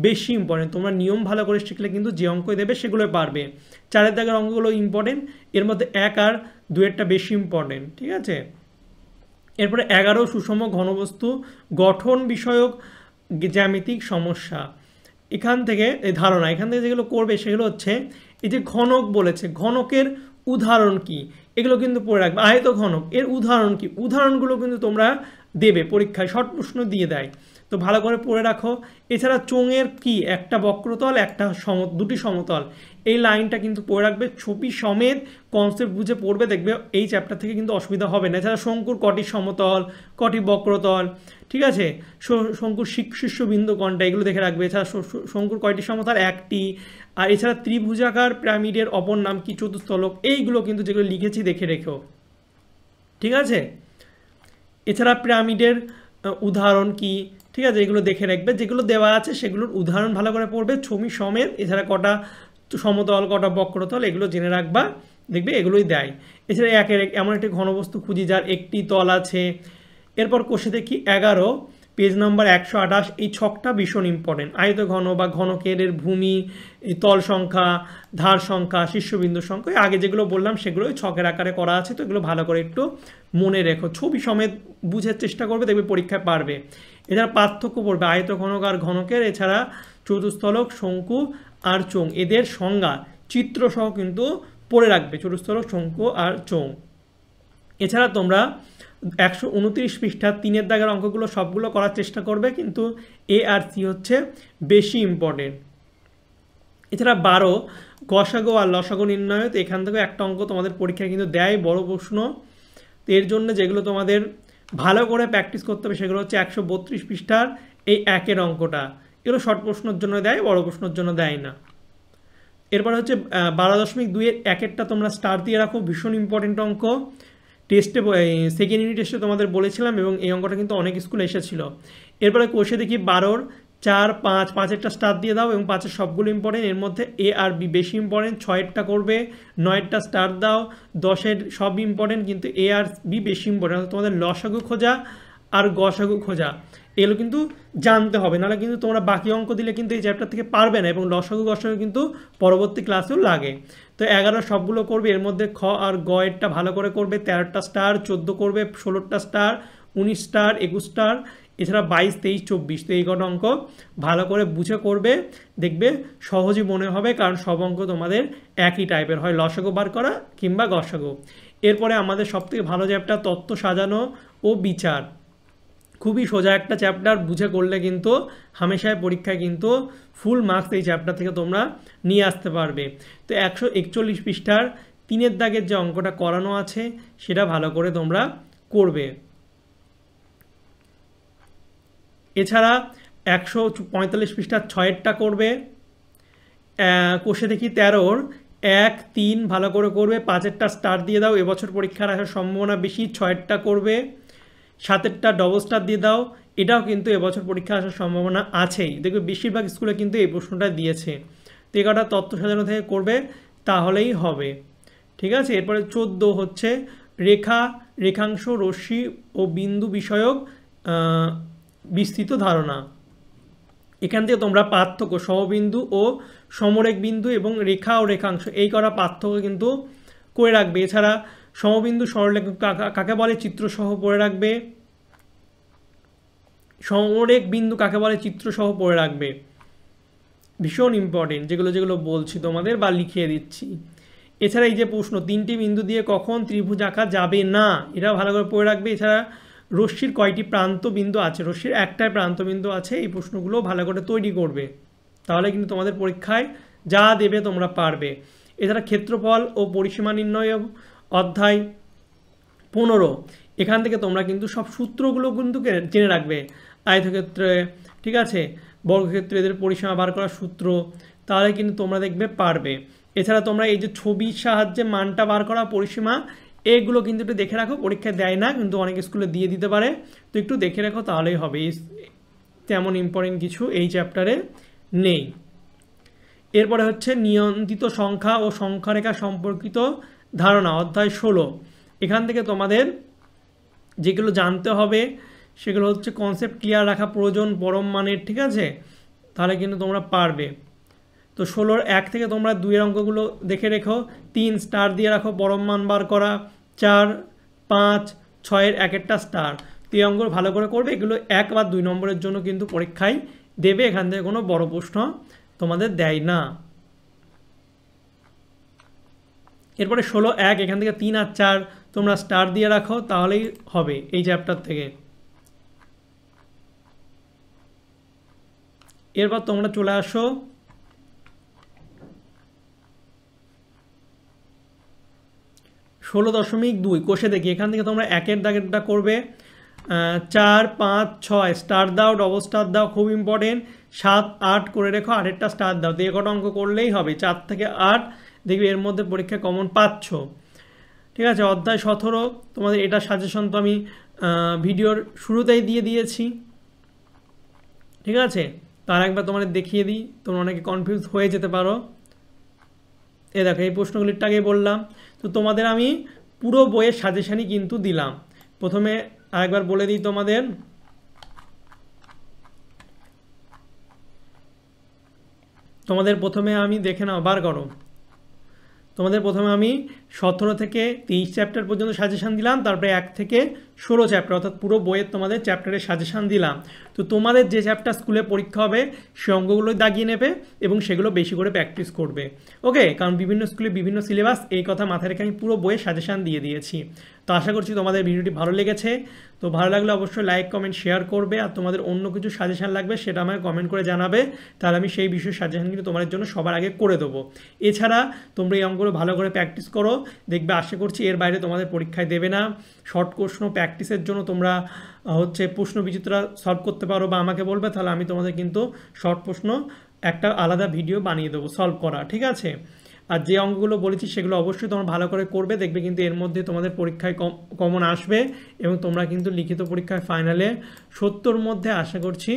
বেশি ইম্পর্টেন্ট, তোমরা নিয়ম ভালো করে শিখলে কিন্তু যে অঙ্কই দেবে সেগুলোই পারবে। 4-এর দাগের অঙ্কগুলো ইম্পর্টেন্ট, এর মধ্যে 1 আর 2-এরটা বেশি ইম্পর্টেন্ট, ঠিক আছে। এরপরে 11 সুষম ঘনবস্তু গঠন বিষয়ক জ্যামিতিক সমস্যা, এখান থেকে এই ধারণা, এখান থেকে যেগুলো করবে সেগুলো হচ্ছে এই যে ঘনক বলেছে, ঘনকের উদাহরণ কি এগুলো কিন্তু পড়ে রাখবে। আয়ত ঘনক এর উদাহরণ কি, উদাহরণগুলো কিন্তু তোমরা দেবে পরীক্ষায়, শর্ট প্রশ্ন দিয়ে দেয়, তো ভালো করে পড়ে রাখো। এছাড়া চোঙের কি, একটা বক্রতল একটা দুটি সমতল, এই লাইনটা কিন্তু পড়ে রাখবে, ছবি সমেত কনসেপ্ট বুঝে পড়বে, দেখবে এই চ্যাপ্টার থেকে কিন্তু অসুবিধা হবে না। এছাড়া শঙ্কুর কটি সমতল কটি বক্রতল, ঠিক আছে, শঙ্কুর শীর্ষবিন্দু কোনটা এগুলো দেখে রাখবে। এছাড়া শঙ্কুর কয়টি সমতল, একটি। আর এছাড়া ত্রিভুজাকার পিরামিডের অপর নাম কি, চতুস্তলক, এইগুলো কিন্তু যেগুলো লিখেছি দেখে রেখো, ঠিক আছে। এছাড়া পিরামিডের উদাহরণ কি, ঠিক আছে, এগুলো দেখে রাখবে, যেগুলো দেওয়া আছে সেগুলোর উদাহরণ ভালো করে পড়বে ছবি সমেত। এছাড়া কটা সমতল কটা বক্রতল এগুলো জেনে রাখবা, দেখবে এগুলোই দেয়। এছাড়া এমন একটি ঘনবস্তু খুঁজি যার একটি তল আছে। এরপর কোষে দেখি 11 পেজ নাম্বার 128, এই ছকটা ভীষণ ইম্পর্টেন্ট। আয়ত ঘন বা ঘনকের ভূমি, তল সংখ্যা, ধার সংখ্যা, শীর্ষবিন্দু সংখ্যা, আগে যেগুলো বললাম সেগুলোই ছকের আকারে করা আছে, তো এগুলো ভালো করে একটু মনে রেখো, ছবি সমেত বুঝার চেষ্টা করবে, দেখবে পরীক্ষায় পারবে। এছাড়া পার্থক্য পড়বে আয়তঘনক আর ঘনকের, এছাড়া চতুস্থলক, শঙ্কু আর চোঙ, এদের সংজ্ঞা চিত্রসহ কিন্তু পড়ে রাখবে, চতুস্থলক, শঙ্কু আর চোঙ। এছাড়া তোমরা 129 পৃষ্ঠার 3 দাগের অঙ্কগুলো সবগুলো করার চেষ্টা করবে, কিন্তু এ আর সি হচ্ছে বেশি ইম্পর্টেন্ট। এছাড়া 12 গসাগু আর লসাগু নির্ণয়, তো এখান থেকে একটা অঙ্ক তোমাদের পরীক্ষায় কিন্তু দেয় বড় প্রশ্ন। তো এর জন্য যেগুলো তোমাদের ভালো করে প্র্যাকটিস করতে হবে সেগুলো হচ্ছে 132 পৃষ্ঠার এই 1 অঙ্কটা, এগুলো শর্ট প্রশ্নের জন্য দেয়, বড় প্রশ্নের জন্য দেয় না। এরপর হচ্ছে 12.2 1 তোমরা স্টার দিয়ে রাখো, ভীষণ ইম্পর্টেন্ট অঙ্ক। টেস্টে সেকেন্ড ইউনিট টেস্টে তোমাদের বলেছিলাম এবং এই অঙ্কটা কিন্তু অনেক স্কুলে এসেছিল। এরপরে কোষে দেখি 12 4 5 5 স্টার দিয়ে দাও এবং 5 সবগুলো ইম্পর্টেন্ট, এর মধ্যে এ আর বি বেশি ইম্পর্টেন্ট, 6 করবে, 9 স্টার দাও, 10 সব ইম্পর্টেন্ট কিন্তু এ আর বি বেশি ইম্পর্টেন্ট। তোমাদের লসাগু খোঁজা আর গসাগু খোঁজা এগুলো কিন্তু জানতে হবে, নাহলে কিন্তু তোমরা বাকি অঙ্ক দিলে কিন্তু এই চ্যাপ্টার থেকে পারবে না, এবং লসাগু গসাগু কিন্তু পরবর্তী ক্লাসেও লাগে। তো 11 সবগুলো করবে, এর মধ্যে খ আর গ এরটা ভালো করে করবে, 13টা স্টার, 14 করবে, 16টা স্টার, 19 স্টার, 21 স্টার, এছাড়া 22 23 24। তো এই কটা অঙ্ক ভালো করে বুঝে করবে, দেখবে সহজই মনে হবে, কারণ সব অঙ্ক তোমাদের একই টাইপের হয়, লসাগু বার করা কিংবা গসাগু। এরপরে আমাদের সবথেকে ভালো চ্যাপ্টার তত্ত্ব সাজানো ও বিচার, খুবই সোজা একটা চ্যাপ্টার, বুঝে করলে কিন্তু হামেশায় পরীক্ষায় কিন্তু ফুল মার্কস এই চ্যাপ্টার থেকে তোমরা নিয়ে আসতে পারবে। তো 141 পৃষ্ঠার 3 দাগের যে অঙ্কটা করানো আছে সেটা ভালো করে তোমরা করবে। এছাড়া 145 পৃষ্ঠার 6 করবে, কোষে দেখি 13 1 3 ভালো করে করবে, 5 স্টার দিয়ে দাও, এবছর পরীক্ষার আসার সম্ভাবনা বেশি, 6 করবে, 7 ডবল স্টার দিয়ে দাও, এটাও কিন্তু এবছর পরীক্ষা আসার সম্ভাবনা আছেই, দেখবে বেশিরভাগ স্কুলে কিন্তু এই প্রশ্নটা দিয়েছে। তো এই কটা তত্ত্ব সাজানো থেকে করবে তাহলেই হবে, ঠিক আছে। এরপরে 14 হচ্ছে রেখা, রেখাংশ, রশ্মি ও বিন্দু বিষয়ক বিস্তৃত ধারণা। এখান থেকে তোমরা পার্থক্য সমবিন্দু ও সমরেখ বিন্দু এবং রেখা ও রেখাংশ এই করা পার্থক্য কিন্তু করে রাখবে। এছাড়া সমবিন্দু সরলরেখা কাকে বলে চিত্রসহ পড়ে রাখবে, সমরেখ বিন্দু কাকে বলে চিত্রসহ পড়ে রাখবে, ভীষণ ইম্পর্টেন্ট, যেগুলো যেগুলো বলছি তোমাদের বা লিখিয়ে দিচ্ছি। এছাড়া এই যে প্রশ্ন 3টি বিন্দু দিয়ে কখন ত্রিভুজ আঁকা যাবে না, এটা ভালো করে পড়ে রাখবে। এছাড়া রশ্মির কয়টি প্রান্ত বিন্দু আছে, রশ্মির একটাই প্রান্ত বিন্দু আছে, এই প্রশ্নগুলো ভালো করে তৈরি করবে, তাহলে কিন্তু তোমাদের পরীক্ষায় যা দেবে তোমরা পারবে। এছাড়া ক্ষেত্রফল ও পরিসীমা নির্ণয় অধ্যায় 15, এখান থেকে তোমরা কিন্তু সব সূত্রগুলো কিন্তু জেনে রাখবে, আয়তক্ষেত্রে, ঠিক আছে, বর্গক্ষেত্রে এদের পরিসীমা বার করার সূত্র, তাহলে কিন্তু তোমরা দেখবে পারবে। এছাড়া তোমরা এই যে ছবির সাহায্যে মানটা বার করা, পরিসীমা, এগুলো কিন্তু একটু দেখে রাখো, পরীক্ষায় দেয় না কিন্তু অনেক স্কুলে দিয়ে দিতে পারে, তো একটু দেখে রাখো তাহলেই হবে, তেমন ইম্পর্টেন্ট কিছু এই চ্যাপ্টারে নেই। এরপরে হচ্ছে নিয়ন্ত্রিত সংখ্যা ও সংখ্যারেখা সম্পর্কিত ধারণা অধ্যায় 16, এখান থেকে তোমাদের যেগুলো জানতে হবে সেগুলো হচ্ছে কনসেপ্ট ক্লিয়ার রাখা প্রয়োজন পরম মানের, ঠিক আছে, তাহলে কিন্তু তোমরা পারবে। তো 16 1 থেকে তোমরা 2 অঙ্কগুলো দেখে রেখো, 3 স্টার দিয়ে রাখো, পরম মান বার করা, 4 5 6 1 স্টার, তো এই অঙ্কগুলো ভালো করে করবে, এগুলো 1 বা 2 নম্বরের জন্য কিন্তু পরীক্ষায় দেবে, এখান থেকে কোনো বড় প্রশ্ন তোমাদের দেয় না। এরপরে 16 1 এখান থেকে 3 আর 4 তোমরা স্টার দিয়ে রাখো, তাহলেই হবে এই চ্যাপ্টার থেকে। এরপর তোমরা চলে আসো 16.2 কোষে দেখি, এখান থেকে তোমরা 1 দাগেরটা করবে, 4 5 6 স্টার দাও, ডবল স্টার দাও, খুব ইম্পর্টেন্ট, 7 8 করে রেখো, 8 স্টার দাও, তো এই কটা অঙ্ক করলেই হবে, 4 থেকে 8 দেখবি এর মধ্যে পরীক্ষা কমন পাচ্ছ, ঠিক আছে। অধ্যায় 17 তোমাদের এটা সাজেশন তো আমি ভিডিওর শুরুতেই দিয়ে দিয়েছি, ঠিক আছে, তার একবার তোমাদের দেখিয়ে দিই, তোমরা অনেকে কনফিউজ হয়ে যেতে পারো। দেখো এই প্রশ্নগুলির আগেই বললাম, তো তোমাদের আমি পুরো বইয়ের সাজেশনই কিন্তু দিলাম। প্রথমে আরেকবার বলে দিই তোমাদের প্রথমে আমি দেখে নাও, বার করো, তোমাদের প্রথমে আমি 17 থেকে 23 চ্যাপ্টার পর্যন্ত সাজেশান দিলাম, তারপরে 1 থেকে 16 চ্যাপ্টার অর্থাৎ পুরো বইয়ের তোমাদের চ্যাপ্টারের সাজেশান দিলাম। তো তোমাদের যে চ্যাপ্টার স্কুলে পরীক্ষা হবে সে অঙ্কগুলো দাগিয়ে নেবে এবং সেগুলো বেশি করে প্র্যাকটিস করবে। ওকে, কারণ বিভিন্ন স্কুলে বিভিন্ন সিলেবাস, এই কথা মাথায় রেখে আমি পুরো বইয়ের সাজেশান দিয়ে দিয়েছি। তো আশা করছি তোমাদের ভিডিওটি ভালো লেগেছে। তো ভালো লাগলে অবশ্যই লাইক কমেন্ট শেয়ার করবে, আর তোমাদের অন্য কিছু সাজেশান লাগবে সেটা আমাকে কমেন্ট করে জানাবে, তাহলে আমি সেই বিষয়ে সাজেশান কিন্তু তোমাদের জন্য সবার আগে করে দেবো। এছাড়া তোমরা এই অঙ্কগুলো ভালো করে প্র্যাকটিস করো, দেখবে আশা করছি এর বাইরে তোমাদের পরীক্ষায় দেবে না। শর্ট প্রশ্ন প্র্যাকটিসের জন্য তোমরা প্রশ্ন বিচিত্রা সলভ করতে পারো বা আমাকে বলবে, তাহলে আমি তোমাদের কিন্তু শর্ট প্রশ্ন একটা আলাদা ভিডিও বানিয়ে দেবো সলভ করা, ঠিক আছে। আর যে অঙ্কগুলো বলেছি সেগুলো অবশ্যই তোমরা ভালো করে করবে, দেখবে কিন্তু এর মধ্যে তোমাদের পরীক্ষায় কমন আসবে এবং তোমরা কিন্তু লিখিত পরীক্ষায় ফাইনালে 70 মধ্যে আশা করছি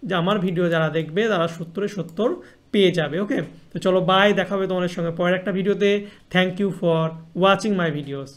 যে আমার ভিডিও যারা দেখবে তারা 70-এ 70 পেয়ে যাবে। ওকে, তো চলো বাই, দেখা হবে তোমাদের সঙ্গে পরের একটা ভিডিওতে। Thank you for watching my videos.